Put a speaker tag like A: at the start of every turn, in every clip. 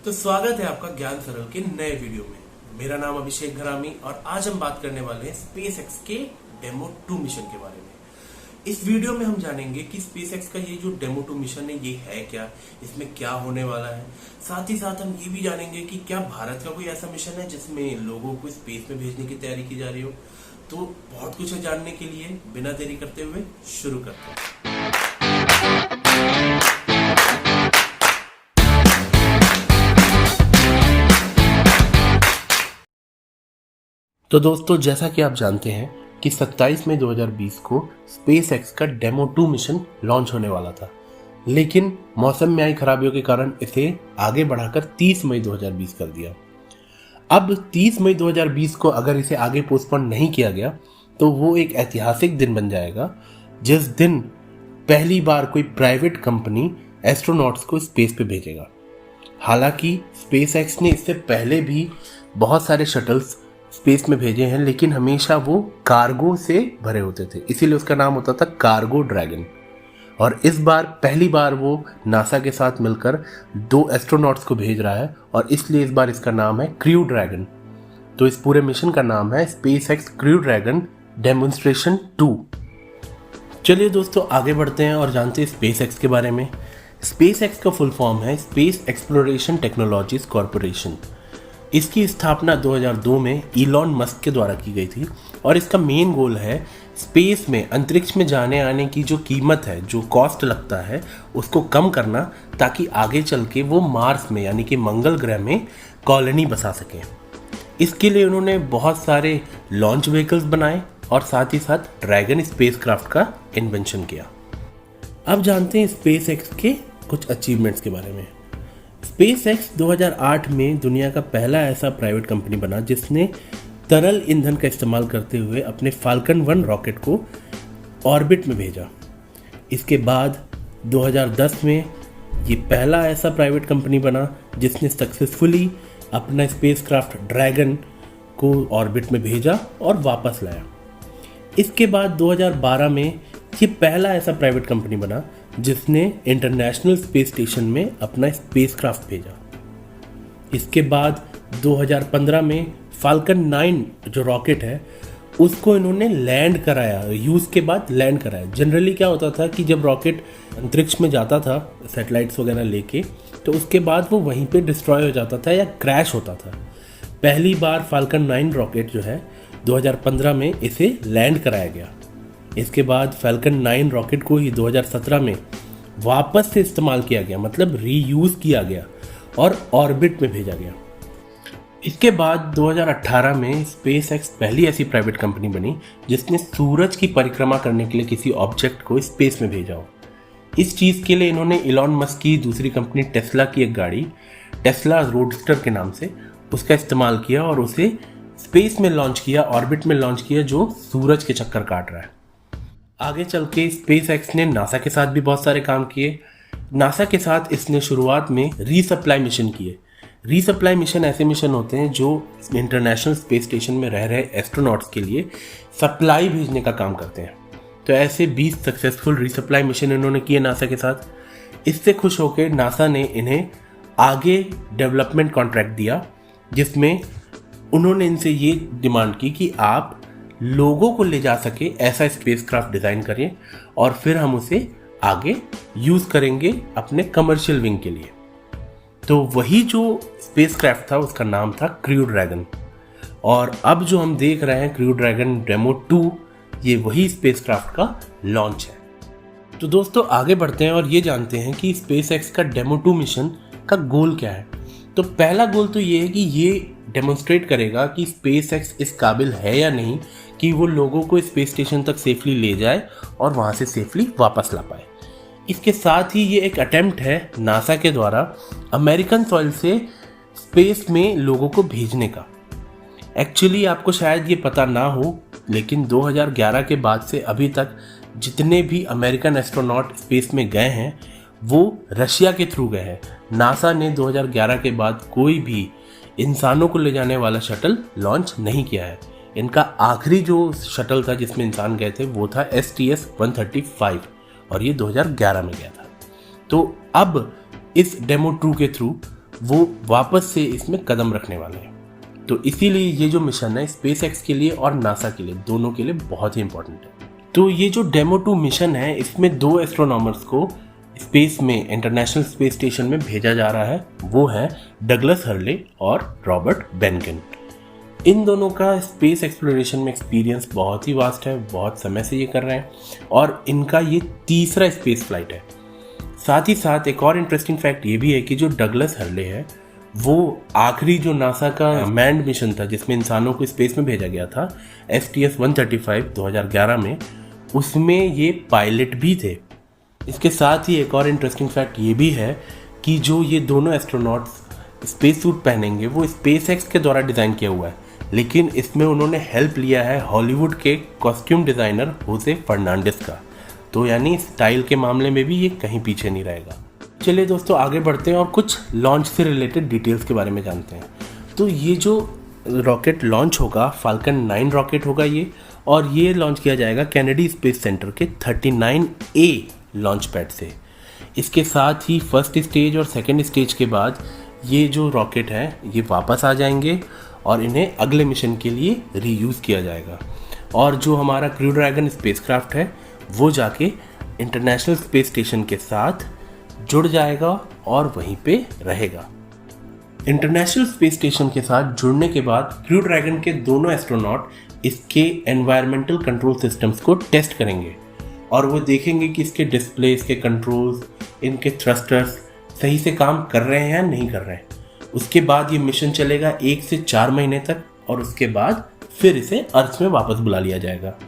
A: तो स्वागत है आपका ज्ञान सरल के नए वीडियो में। मेरा नाम अभिषेक घरामी और आज हम बात करने वाले हैं स्पेस एक्स के डेमो 2 मिशन के बारे में। इस वीडियो में हम जानेंगे कि स्पेस एक्स का ये जो डेमो 2 मिशन है ये है क्या, इसमें क्या होने वाला है। साथ ही साथ हम ये भी जानेंगे कि क्या भारत का कोई ऐसा मिशन है जिसमें लोगों को स्पेस में भेजने की तैयारी की जा रही हो। तो बहुत कुछ है जानने के लिए, बिना देरी करते हुए शुरू करते हैं। तो दोस्तों, जैसा कि आप जानते हैं कि 27 मई 2020 को स्पेस एक्स का डेमो 2 मिशन लॉन्च होने वाला था, लेकिन मौसम में आई खराबियों के कारण इसे आगे बढ़ाकर 30 मई 2020 कर दिया। अब 30 मई 2020 को अगर इसे आगे पोस्टपोन नहीं किया गया तो वो एक ऐतिहासिक दिन बन जाएगा जिस दिन पहली बार कोई प्राइवेट कंपनी एस्ट्रोनॉट्स को स्पेस पे भेजेगा। हालांकि स्पेस एक्स ने इससे पहले भी बहुत सारे शटल्स स्पेस में भेजे हैं, लेकिन हमेशा वो कार्गो से भरे होते थे, इसीलिए उसका नाम होता था कार्गो ड्रैगन। और इस बार पहली बार वो नासा के साथ मिलकर 2 एस्ट्रोनॉट्स को भेज रहा है और इसलिए इस बार इसका नाम है क्रू ड्रैगन। तो इस पूरे मिशन का नाम है space x crew dragon demonstration 2। चलिए दोस्तों, आगे बढ़ते हैं और जानते हैं स्पेस एक्स के बारे में। स्पेस एक्स का फुल फॉर्म है स्पेस एक्सप्लोरेशन टेक्नोलॉजीज कॉरपोरेशन। इसकी स्थापना 2002 में इलॉन मस्क के द्वारा की गई थी और इसका मेन गोल है स्पेस में अंतरिक्ष में जाने आने की जो कीमत है, जो कॉस्ट लगता है, उसको कम करना, ताकि आगे चल के वो मार्स में यानी कि मंगल ग्रह में कॉलोनी बसा सकें। इसके लिए उन्होंने बहुत सारे लॉन्च व्हीकल्स बनाए और साथ ही साथ ड्रैगन स्पेसक्राफ्ट का इन्वेंशन किया। अब जानते हैं स्पेस एक्स के कुछ अचीवमेंट्स के बारे में। स्पेस एक्स 2008 में दुनिया का पहला ऐसा प्राइवेट कंपनी बना जिसने तरल ईंधन का इस्तेमाल करते हुए अपने फाल्कन 1 रॉकेट को ऑर्बिट में भेजा। इसके बाद 2010 में ये पहला ऐसा प्राइवेट कंपनी बना जिसने सक्सेसफुली अपना स्पेसक्राफ्ट ड्रैगन को ऑर्बिट में भेजा और वापस लाया। इसके बाद 2012 में ये पहला ऐसा प्राइवेट कंपनी बना जिसने इंटरनेशनल स्पेस स्टेशन में अपना स्पेसक्राफ्ट भेजा। इसके बाद 2015 में फाल्कन 9 जो रॉकेट है उसको इन्होंने लैंड कराया, यूज़ के बाद लैंड कराया। जनरली क्या होता था कि जब रॉकेट अंतरिक्ष में जाता था सैटेलाइट्स वगैरह लेके, तो उसके बाद वो वहीं पे डिस्ट्रॉय हो जाता था या क्रैश होता था। पहली बार फाल्कन 9 रॉकेट जो है 2015 में इसे लैंड कराया गया। इसके बाद फाल्कन 9 रॉकेट को ही 2017 में वापस से इस्तेमाल किया गया, मतलब रीयूज़ किया गया और ऑर्बिट में भेजा गया। इसके बाद 2018 में स्पेस एक्स पहली ऐसी प्राइवेट कंपनी बनी जिसने सूरज की परिक्रमा करने के लिए किसी ऑब्जेक्ट को स्पेस में भेजा हो। इस चीज़ के लिए इन्होंने इलॉन मस्क की दूसरी कंपनी टेस्ला की एक गाड़ी, टेस्ला रोडस्टर के नाम से, उसका इस्तेमाल किया और उसे स्पेस में लॉन्च किया, ऑर्बिट में लॉन्च किया, जो सूरज के चक्कर काट रहा है। आगे चल के स्पेस एक्स ने नासा के साथ भी बहुत सारे काम किए। नासा के साथ इसने शुरुआत में रीसप्लाई मिशन किए। रीसप्लाई मिशन ऐसे मिशन होते हैं जो इंटरनेशनल स्पेस स्टेशन में रह रहे एस्ट्रोनॉट्स के लिए सप्लाई भेजने का काम करते हैं। तो ऐसे 20 सक्सेसफुल रीसप्लाई मिशन इन्होंने किए नासा के साथ। इससे खुश होकर नासा ने इन्हें आगे डेवलपमेंट कॉन्ट्रैक्ट दिया, जिसमें उन्होंने इनसे ये डिमांड की कि आप लोगों को ले जा सके ऐसा स्पेसक्राफ्ट डिज़ाइन करिए और फिर हम उसे आगे यूज़ करेंगे अपने कमर्शियल विंग के लिए। तो वही जो स्पेसक्राफ्ट था उसका नाम था क्रू ड्रैगन। और अब जो हम देख रहे हैं क्रू ड्रैगन डेमो 2, ये वही स्पेसक्राफ्ट का लॉन्च है। तो दोस्तों, आगे बढ़ते हैं और ये जानते हैं कि स्पेस एक्स का डेमो 2 मिशन का गोल क्या है। तो पहला गोल तो ये है कि ये डेमोन्स्ट्रेट करेगा कि स्पेस एक्स इस काबिल है या नहीं कि वो लोगों को स्पेस स्टेशन तक सेफली ले जाए और वहाँ से सेफली वापस ला पाए। इसके साथ ही ये एक अटेम्प्ट है नासा के द्वारा अमेरिकन सॉइल से स्पेस में लोगों को भेजने का। एक्चुअली आपको शायद ये पता ना हो, लेकिन 2011 के बाद से अभी तक जितने भी अमेरिकन एस्ट्रोनॉट स्पेस में गए हैं वो रशिया के थ्रू गए हैं। नासा ने 2011 के बाद कोई भी इंसानों को ले जाने वाला शटल लॉन्च नहीं किया है। इनका आखिरी जो शटल था जिसमें इंसान गए थे वो था STS-135 और ये 2011 में गया था। तो अब इस डेमो 2 के थ्रू वो वापस से इसमें कदम रखने वाले हैं। तो इसीलिए ये जो मिशन है स्पेस एक्स के लिए और नासा के लिए, दोनों के लिए बहुत ही इंपॉर्टेंट है। तो ये जो डेमो 2 मिशन है, इसमें 2 एस्ट्रोनॉमर्स को स्पेस में इंटरनेशनल स्पेस स्टेशन में भेजा जा रहा है। वो है डगलस हर्ले और रॉबर्ट बेनकेन। इन दोनों का स्पेस एक्सप्लोरेशन में एक्सपीरियंस बहुत ही वास्ट है, बहुत समय से ये कर रहे हैं और इनका ये तीसरा स्पेस फ्लाइट है। साथ ही साथ एक और इंटरेस्टिंग फैक्ट ये भी है कि जो डगलस हर्ले है वो आखिरी जो नासा का मैन्ड मिशन था जिसमें इंसानों को स्पेस में भेजा गया था, STS-135 2011 में, उसमें ये पायलट भी थे। इसके साथ ही एक और इंटरेस्टिंग फैक्ट ये भी है कि जो ये दोनों एस्ट्रोनॉट्स स्पेस सूट पहनेंगे वो स्पेस एक्स के द्वारा डिज़ाइन किया हुआ है, लेकिन इसमें उन्होंने हेल्प लिया है हॉलीवुड के कॉस्ट्यूम डिज़ाइनर होसे फर्नांडिस का। तो यानी स्टाइल के मामले में भी ये कहीं पीछे नहीं रहेगा। चलिए दोस्तों आगे बढ़ते हैं और कुछ लॉन्च से रिलेटेड डिटेल्स के बारे में जानते हैं। तो ये जो रॉकेट लॉन्च होगा, फाल्कन 9 रॉकेट होगा ये, और ये लॉन्च किया जाएगा कैनेडी स्पेस सेंटर के 39A लॉन्च पैड से। इसके साथ ही फर्स्ट स्टेज और सेकेंड स्टेज के बाद ये जो रॉकेट है ये वापस आ जाएंगे और इन्हें अगले मिशन के लिए रीयूज़ किया जाएगा। और जो हमारा क्रू ड्रैगन स्पेसक्राफ्ट है वो जाके इंटरनेशनल स्पेस स्टेशन के साथ जुड़ जाएगा और वहीं पे रहेगा। इंटरनेशनल स्पेस स्टेशन के साथ जुड़ने के बाद क्रू ड्रैगन के दोनों एस्ट्रोनॉट इसके एनवायरमेंटल कंट्रोल सिस्टम्स को टेस्ट करेंगे और वो देखेंगे कि इसके डिस्प्ले, इसके कंट्रोल्स, इनके थ्रस्टर्स सही से काम कर रहे हैं या नहीं कर रहे हैं। उसके बाद ये मिशन चलेगा 1 से 4 महीने तक और उसके बाद फिर इसे अर्थ में वापस बुला लिया जाएगा।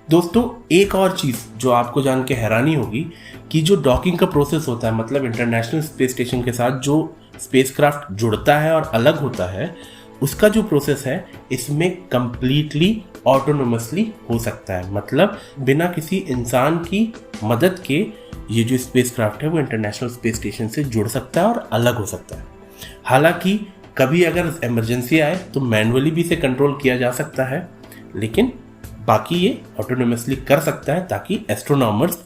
A: दोस्तों एक और चीज़ जो आपको जान के हैरानी होगी कि जो डॉकिंग का प्रोसेस होता है, मतलब इंटरनेशनल स्पेस स्टेशन के साथ जो स्पेसक्राफ्ट जुड़ता है और अलग होता है, उसका जो प्रोसेस है इसमें कंप्लीटली ऑटोनोमसली हो सकता है। मतलब बिना किसी इंसान की मदद के ये जो स्पेसक्राफ्ट है वो इंटरनेशनल स्पेस स्टेशन से जुड़ सकता है और अलग हो सकता है। हालांकि कभी अगर इमरजेंसी आए तो मैनुअली भी इसे कंट्रोल किया जा सकता है, लेकिन बाकी ये ऑटोनोमसली कर सकता है ताकि एस्ट्रोनॉमर्स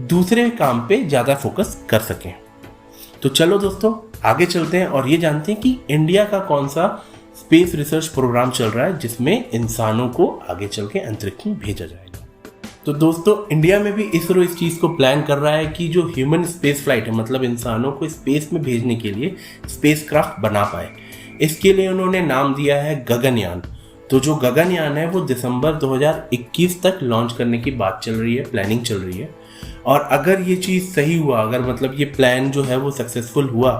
A: दूसरे काम पे ज़्यादा फोकस कर सकें। तो चलो दोस्तों आगे चलते हैं और ये जानते हैं कि इंडिया का कौन सा स्पेस रिसर्च प्रोग्राम चल रहा है जिसमें इंसानों को आगे चल के अंतरिक्ष में भेजा जाएगा। तो दोस्तों इंडिया में भी इसरो इस चीज़ को प्लान कर रहा है कि जो ह्यूमन स्पेस फ्लाइट है, मतलब इंसानों को स्पेस में भेजने के लिए स्पेसक्राफ्ट बना पाए। इसके लिए उन्होंने नाम दिया है गगनयान। तो जो गगनयान है वो दिसंबर 2021 तक लॉन्च करने की बात चल रही है, प्लानिंग चल रही है। और अगर ये चीज़ सही हुआ, अगर मतलब ये प्लान जो है वो सक्सेसफुल हुआ,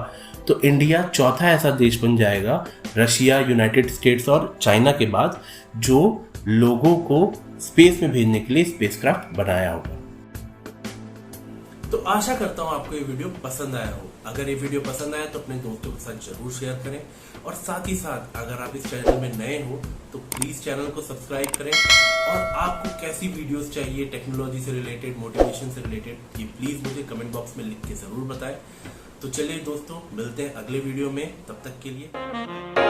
A: तो इंडिया चौथा ऐसा देश बन जाएगा रशिया, यूनाइटेड स्टेट्स और चाइना के बाद जो लोगों को स्पेस में भेजने के लिए स्पेसक्राफ्ट बनाया होगा। तो आशा करता हूँ आपको ये वीडियो पसंद आया हो। अगर ये वीडियो पसंद आया तो अपने दोस्तों के साथ जरूर शेयर करें और साथ ही साथ अगर आप इस चैनल में नए हो तो प्लीज चैनल को सब्सक्राइब करें। और आपको कैसी वीडियोस चाहिए टेक्नोलॉजी से रिलेटेड, मोटिवेशन से रिलेटेड, ये प्लीज मुझे कमेंट बॉक्स में लिख के जरूर बताएं। तो चलिए दोस्तों मिलते हैं अगले वीडियो में, तब तक के लिए